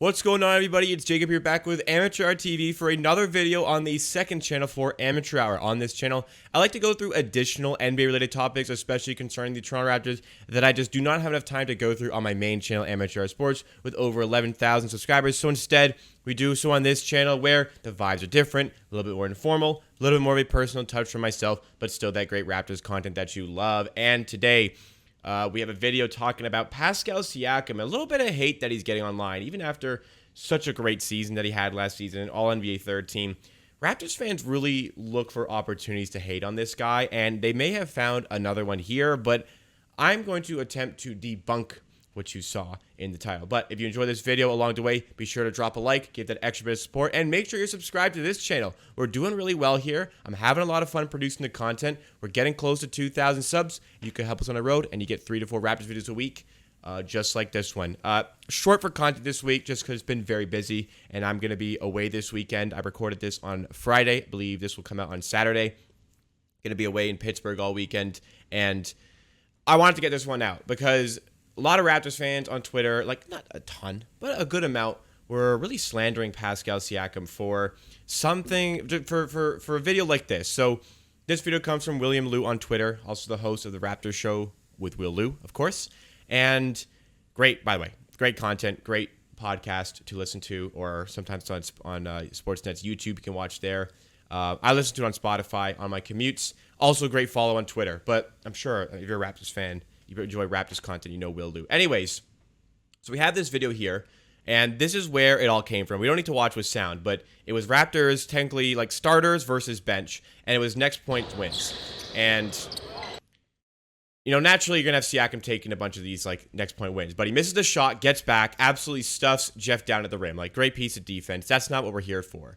What's going on, everybody? It's Jacob here, back with Amateur Hour TV for another video on the second channel for Amateur Hour. On this channel, I like to go through additional NBA-related topics, especially concerning the Toronto Raptors, that I just do not have enough time to go through on my main channel, Amateur Hour Sports, with over 11,000 subscribers. So instead, we do so on this channel where the vibes are different, a little bit more informal, a little bit more of a personal touch for myself, but still that great Raptors content that you love. And today, we have a video talking about Pascal Siakam, a little bit of hate that he's getting online, even after such a great season that he had last season, all-NBA third team. Raptors fans really look for opportunities to hate on this guy, and they may have found another one here, but I'm going to attempt to debunk what you saw in the title. But if you enjoyed this video along the way, be sure to drop a like, give that extra bit of support, and make sure you're subscribed to this channel. We're doing really well here. I'm having a lot of fun producing the content. We're getting close to 2,000 subs. You can help us on the road, and you get 3 to 4 Raptors videos a week, just like this one. Short for content this week, just because it's been very busy, and I'm going to be away this weekend. I recorded this on Friday. I believe this will come out on Saturday. Going to be away in Pittsburgh all weekend, and I wanted to get this one out because a lot of Raptors fans on Twitter, like not a ton, but a good amount, were really slandering Pascal Siakam for something, for a video like this. So this video comes from William Liu on Twitter, also the host of the Raptors show with Will Liu, of course. And great, by the way, great content, great podcast to listen to, or sometimes on Sportsnet's YouTube, you can watch there. I listen to it on Spotify on my commutes. Also great follow on Twitter, but I'm sure if you're a Raptors fan, you enjoy Raptors content, you know Will do. Anyways, so we have this video here, and this is where it all came from. We don't need to watch with sound, but it was Raptors technically like starters versus bench, and it was next point wins. And, you know, naturally you're going to have Siakam taking a bunch of these like next point wins, but he misses the shot, gets back, absolutely stuffs Jeff down at the rim. Like, great piece of defense. That's not what we're here for.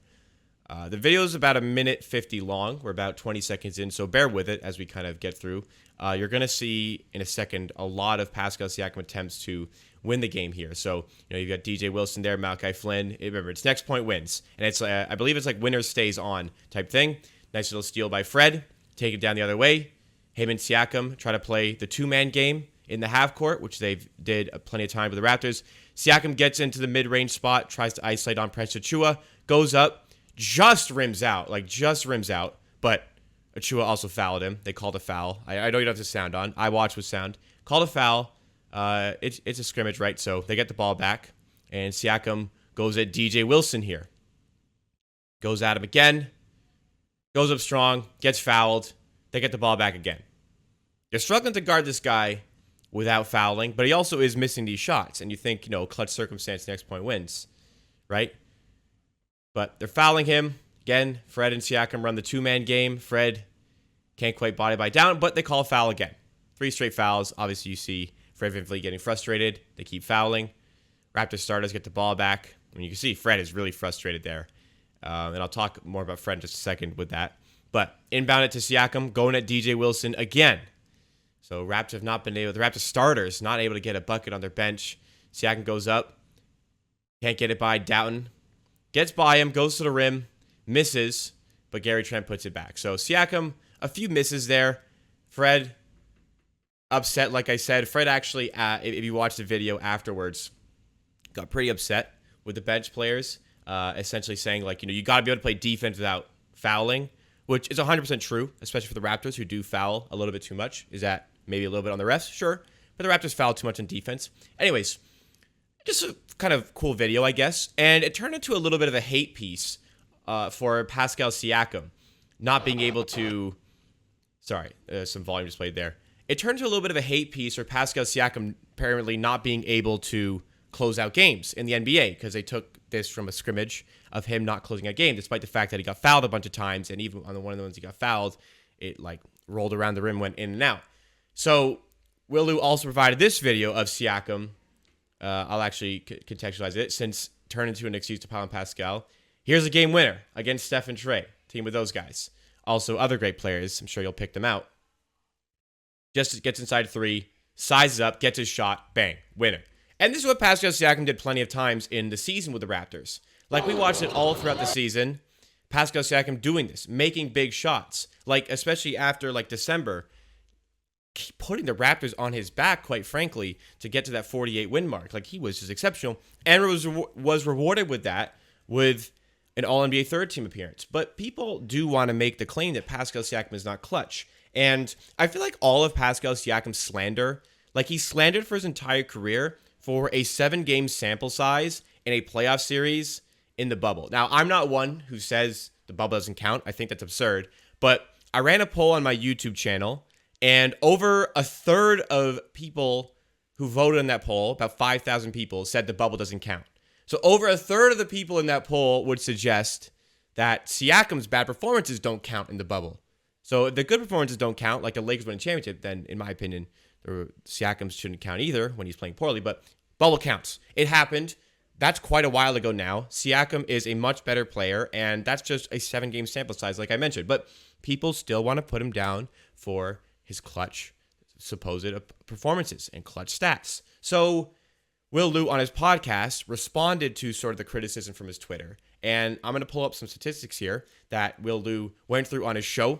The video is about 1:50 long. We're about 20 seconds in, so bear with it as we kind of get through. You're going to see in a second a lot of Pascal Siakam attempts to win the game here. So, you know, you've got DJ Wilson there, Malachi Flynn. Remember, it's next point wins. And it's, I believe it's like winner stays on type thing. Nice little steal by Fred. Take it down the other way. Him and Siakam try to play the two-man game in the half court, which they've did plenty of time with the Raptors. Siakam gets into the mid-range spot, tries to isolate on Precious Achiuwa, goes up, just rims out, but Achiuwa also fouled him. They called a foul. I know you don't have the sound on. I watched with sound. Called a foul. It's a scrimmage, right? So they get the ball back, and Siakam goes at DJ Wilson here. Goes at him again. Goes up strong. Gets fouled. They get the ball back again. They're struggling to guard this guy without fouling, but he also is missing these shots. And you think, you know, clutch circumstance, next point wins, right? But they're fouling him. Again, Fred and Siakam run the two-man game. Fred can't quite body down, but they call a foul again. 3 straight fouls. Obviously, you see Fred VanVleet getting frustrated. They keep fouling. Raptors starters get the ball back. And you can see Fred is really frustrated there. And I'll talk more about Fred in just a second with that. But inbound it to Siakam, going at DJ Wilson again. So Raptors have not been able, the Raptors starters not able to get a bucket on their bench. Siakam goes up. Can't get it by Doughton. Gets by him, goes to the rim, misses, but Gary Trent puts it back. So Siakam, a few misses there. Fred, upset, like I said. Fred actually, if you watch the video afterwards, got pretty upset with the bench players, essentially saying, like, you know, you got to be able to play defense without fouling, which is 100% true, especially for the Raptors, who do foul a little bit too much. Is that maybe a little bit on the refs? Sure. But the Raptors foul too much on defense. Anyways, just a kind of cool video, I guess. And it turned into a little bit of a hate piece for Pascal Siakam not being able to... Sorry, some volume displayed there. It turned into a little bit of a hate piece for Pascal Siakam apparently not being able to close out games in the NBA because they took this from a scrimmage of him not closing out game, despite the fact that he got fouled a bunch of times, and even on one of the ones he got fouled, it like rolled around the rim, went in and out. So Will Liu also provided this video of Siakam. I'll actually contextualize it, since turned into an excuse to pile on Pascal. Here's a game winner against Steph and Trey. Team with those guys. Also, other great players. I'm sure you'll pick them out. Just gets inside 3, sizes up, gets his shot, bang, winner. And this is what Pascal Siakam did plenty of times in the season with the Raptors. Like, we watched it all throughout the season. Pascal Siakam doing this, making big shots. Like, especially after, like, December. keep putting the Raptors on his back, quite frankly, to get to that 48 win mark. Like, he was just exceptional and was rewarded with that with an All-NBA third team appearance. But people do want to make the claim that Pascal Siakam is not clutch. And I feel like all of Pascal Siakam's slander, like, he's slandered for his entire career for a 7-game sample size in a playoff series in the bubble. Now, I'm not one who says the bubble doesn't count. I think that's absurd. But I ran a poll on my YouTube channel, and over a third of people who voted in that poll, about 5,000 people, said the bubble doesn't count. So over a third of the people in that poll would suggest that Siakam's bad performances don't count in the bubble. So if the good performances don't count, like the Lakers winning championship, then in my opinion, the Siakams shouldn't count either when he's playing poorly. But bubble counts. It happened. That's quite a while ago now. Siakam is a much better player, and that's just a 7-game sample size, like I mentioned. But people still want to put him down for his clutch supposed performances and clutch stats. So Will Lou on his podcast responded to sort of the criticism from his Twitter. And I'm going to pull up some statistics here that Will Lou went through on his show.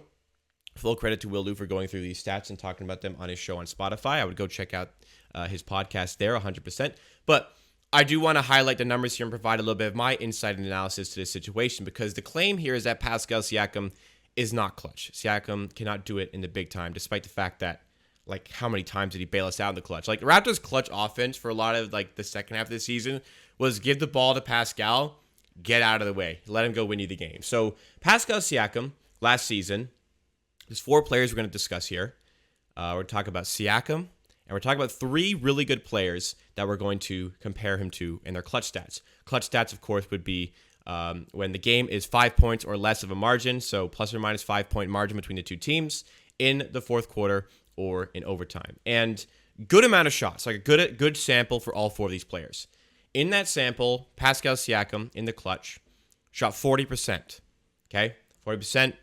Full credit to Will Lou for going through these stats and talking about them on his show on Spotify. I would go check out his podcast there 100%. But I do want to highlight the numbers here and provide a little bit of my insight and analysis to this situation, because the claim here is that Pascal Siakam is not clutch. Siakam cannot do it in the big time, despite the fact that, like, how many times did he bail us out in the clutch? Like, the Raptors' clutch offense for a lot of, like, the second half of the season was give the ball to Pascal, get out of the way, let him go win you the game. So Pascal Siakam last season, there's 4 players we're going to discuss here. We're going to talk about Siakam, and we're talking about 3 really good players that we're going to compare him to in their clutch stats. Clutch stats, of course, would be when the game is 5 points or less of a margin, so plus or minus 5-point margin between the two teams in the fourth quarter or in overtime. And good amount of shots, like a good sample for all 4 of these players. In that sample, Pascal Siakam in the clutch shot 40%. Okay? 40%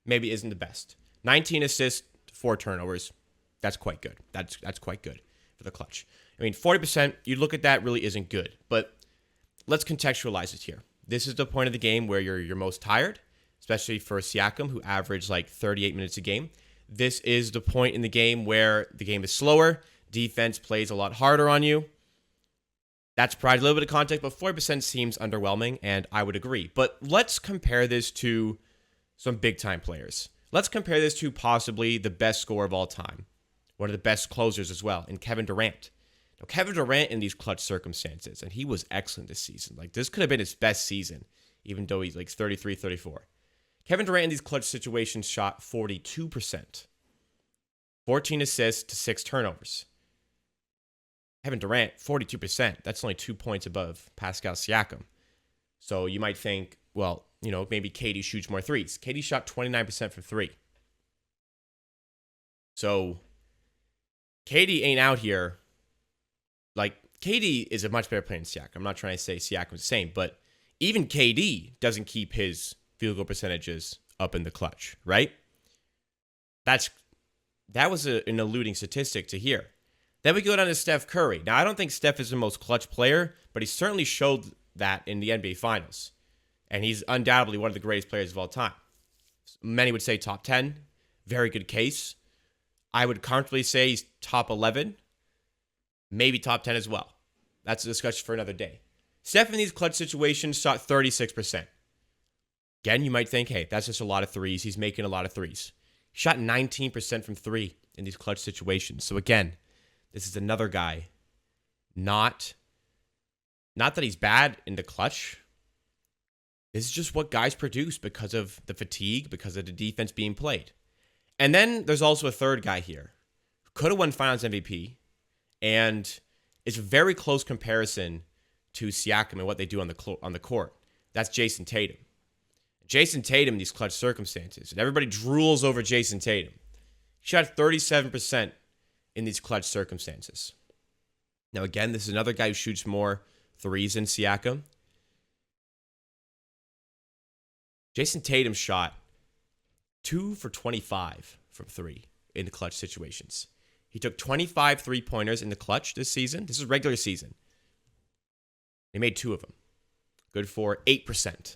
maybe isn't the best. 19 assists, 4 turnovers. That's quite good. That's quite good for the clutch. I mean, 40%, you look at that, really isn't good. But let's contextualize it here. This is the point of the game where you're most tired, especially for Siakam, who averaged like 38 minutes a game. This is the point in the game where the game is slower. Defense plays a lot harder on you. That's probably a little bit of context, but 40% seems underwhelming, and I would agree. But let's compare this to some big-time players. Let's compare this to possibly the best scorer of all time, one of the best closers as well, in Kevin Durant. Now, Kevin Durant in these clutch circumstances, and he was excellent this season. Like, this could have been his best season, even though he's like 33, 34. Kevin Durant in these clutch situations shot 42%. 14 assists to 6 turnovers. Kevin Durant, 42%. That's only 2 points above Pascal Siakam. So you might think, well, you know, maybe KD shoots more threes. KD shot 29% from 3. So KD ain't out here. Like, KD is a much better player than Siakam. I'm not trying to say Siakam's the same, but even KD doesn't keep his field goal percentages up in the clutch, right? That was an eluding statistic to hear. Then we go down to Steph Curry. Now, I don't think Steph is the most clutch player, but he certainly showed that in the NBA Finals. And he's undoubtedly one of the greatest players of all time. Many would say top 10. Very good case. I would comfortably say he's top 11. Maybe top 10 as well. That's a discussion for another day. Steph in these clutch situations shot 36%. Again, you might think, hey, that's just a lot of threes. He's making a lot of threes. He shot 19% from 3 in these clutch situations. So again, this is another guy. Not that he's bad in the clutch. This is just what guys produce because of the fatigue, because of the defense being played. And then there's also a third guy here who could have won Finals MVP, and it's a very close comparison to Siakam and what they do on the court. That's Jason Tatum. Jason Tatum in these clutch circumstances, and everybody drools over Jason Tatum. He shot 37% in these clutch circumstances. Now, again, this is another guy who shoots more threes than Siakam. Jason Tatum shot 2 for 25 from 3 in the clutch situations. He took 25 three-pointers in the clutch this season. This is regular season. He made 2 of them. Good for 8%.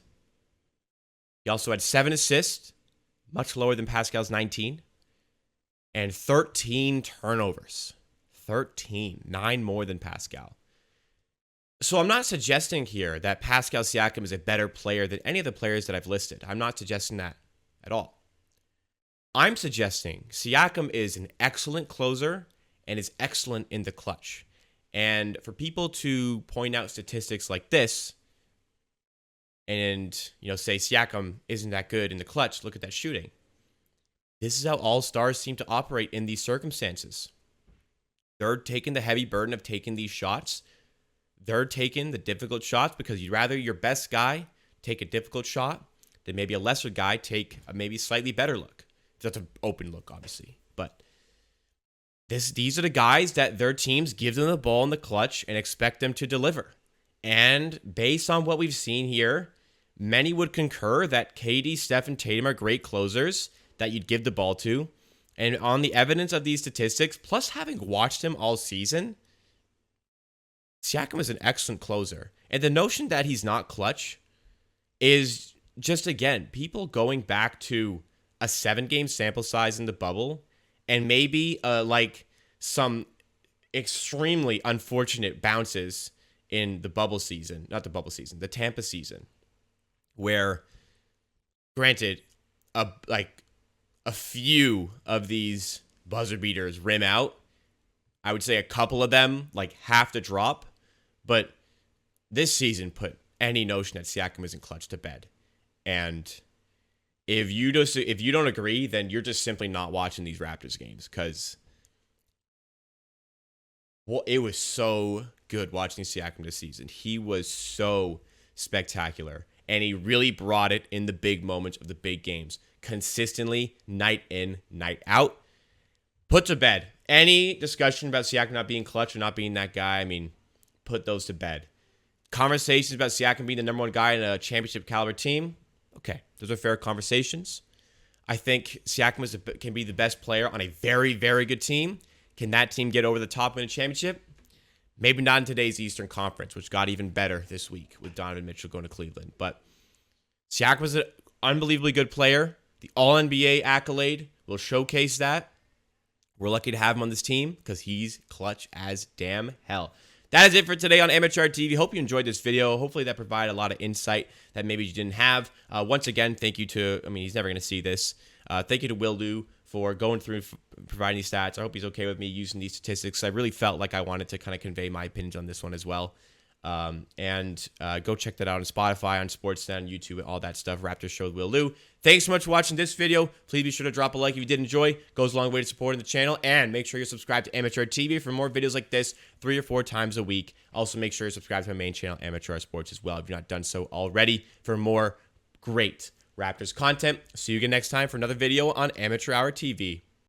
He also had 7 assists, much lower than Pascal's 19. and 13 turnovers. 13, 9 more than Pascal. So I'm not suggesting here that Pascal Siakam is a better player than any of the players that I've listed. I'm not suggesting that at all. I'm suggesting Siakam is an excellent closer and is excellent in the clutch. And for people to point out statistics like this and, say Siakam isn't that good in the clutch, look at that shooting. This is how all-stars seem to operate in these circumstances. They're taking the heavy burden of taking these shots. They're taking the difficult shots because you'd rather your best guy take a difficult shot than maybe a lesser guy take a maybe slightly better look. That's an open look, obviously. But these are the guys that their teams give them the ball in the clutch and expect them to deliver. And based on what we've seen here, many would concur that KD, Steph, and Tatum are great closers that you'd give the ball to. And on the evidence of these statistics, plus having watched him all season, Siakam is an excellent closer. And the notion that he's not clutch is just, again, people going back to a 7-game sample size in the bubble and maybe some extremely unfortunate bounces in the the Tampa season, where, granted, a few of these buzzer beaters rim out. I would say a couple of them have to drop, but this season put any notion that Siakam isn't clutch to bed. And if you don't agree, then you're just simply not watching these Raptors games, because it was so good watching Siakam this season. He was so spectacular, and he really brought it in the big moments of the big games, consistently, night in, night out. Put to bed any discussion about Siakam not being clutch or not being that guy. I mean, put those to bed. Conversations about Siakam being the number one guy in a championship caliber team, okay, those are fair conversations. I think Siakam can be the best player on a very, very good team. Can that team get over the top in a championship? Maybe not in today's Eastern Conference, which got even better this week with Donovan Mitchell going to Cleveland. But Siakam was an unbelievably good player. The All-NBA accolade will showcase that. We're lucky to have him on this team because he's clutch as damn hell. That is it for today on Amateur TV. Hope you enjoyed this video. Hopefully that provided a lot of insight that maybe you didn't have. Once again, thank you to, he's never going to see this. Thank you to Will Liu for going through providing these stats. I hope he's okay with me using these statistics. I really felt like I wanted to kind of convey my opinions on this one as well. And go check that out on Spotify, on Sportsnet, on YouTube, all that stuff. Raptors Show with Will Liu. Thanks so much for watching this video. Please be sure to drop a like if you did enjoy. Goes a long way to supporting the channel. And make sure you're subscribed to Amateur TV for more videos like this 3 or 4 times a week. Also, make sure you're subscribed to my main channel, Amateur Sports, as well, if you're not done so already, for more great Raptors content. See you again next time for another video on Amateur Hour TV.